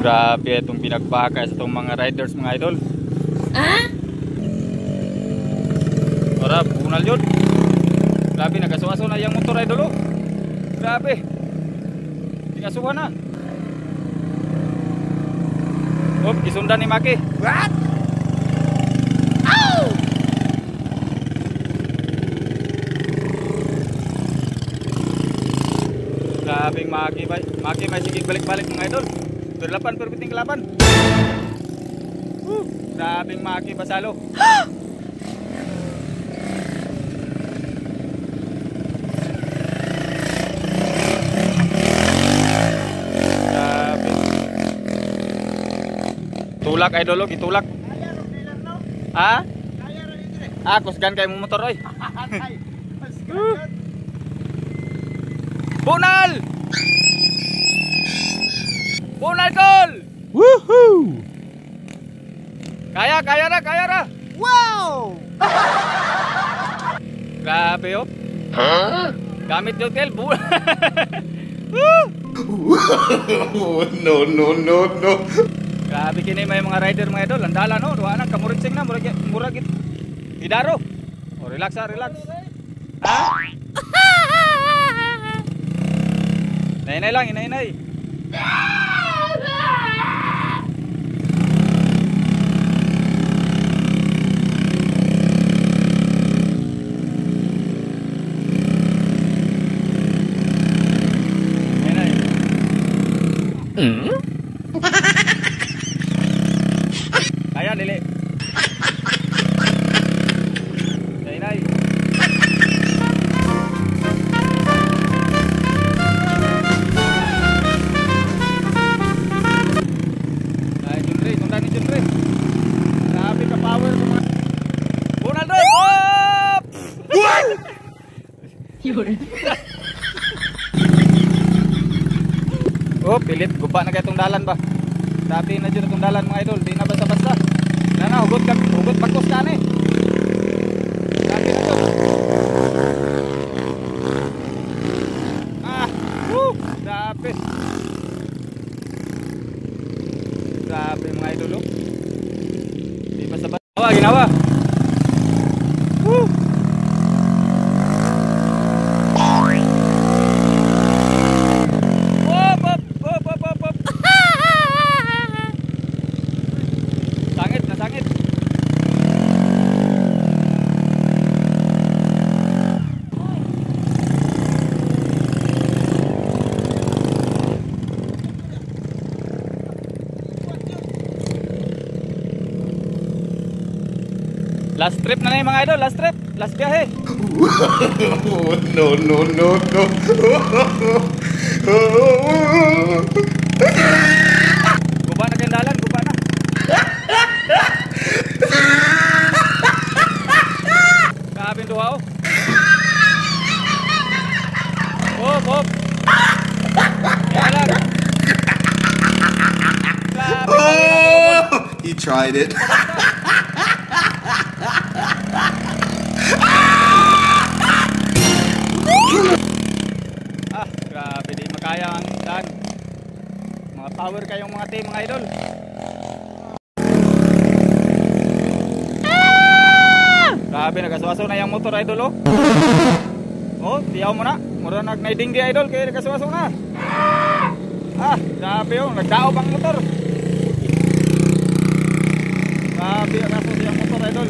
Grabe itong binagbaka sa itong mga riders mga idol. Ora, bunal yun. Grabe, nagasuaso na yung motor idol oh. Grabe. Tingasuhan na. Oh, isundan ni Maki. What? Ow! Grabing Maki may sige balik-balik mga idol. Berlapan perbiting kelapan. Grabing Maki basalo. Tulak idol, gitulak. Ha? Kusgan kay mo motor oy. Bunal! Bunal tol! Woohoo! Kaya na. Wow! Grabe oh. Gamit yung tel bu. No. Grabe kini may mga rider mga idol, andala no, duha na kamuritsing na murag idaro. Oh, relax. Ha? Inay lang. Kaya dili. Inay. Junre. Grabe ka power mo mga. Bunal doon. What? Oh, pilit guba na kay itong dalan ba? Dati na dyan itong dalan mga idol, di na basta-basta. Hugot bakos ka na eh. Dati na dyan. Grabe. Grabe mga idol oh. Di basta-basta. Ginawa. Sangit. Last trip na yung mga idol, last biyahe. No. Guba na kayong dalan, guba na. Kabin duha oh. Hop. Yalang. He tried it. Grabe di makaya ang daan. Mga power kayong mga team mga idol. Grabe nagasuaso na yung motor idol oh. Oh, tiyaw mo na. Mura nag-naiding di idol kaya nagasuaso na. Grabe oh, nagdaob ang motor. Grabe nagasuaso yung motor idol.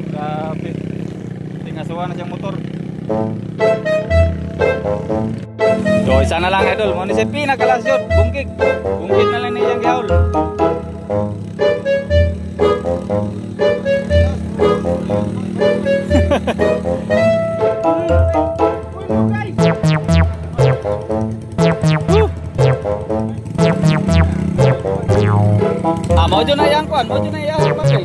Grabe. Tingasuan na siyang motor. So isa na lang idol, mo ni si pinakalas yun, bungkig na lang niyang gaul. Mau dyan na yan kuan, mau dyan na yan bagay.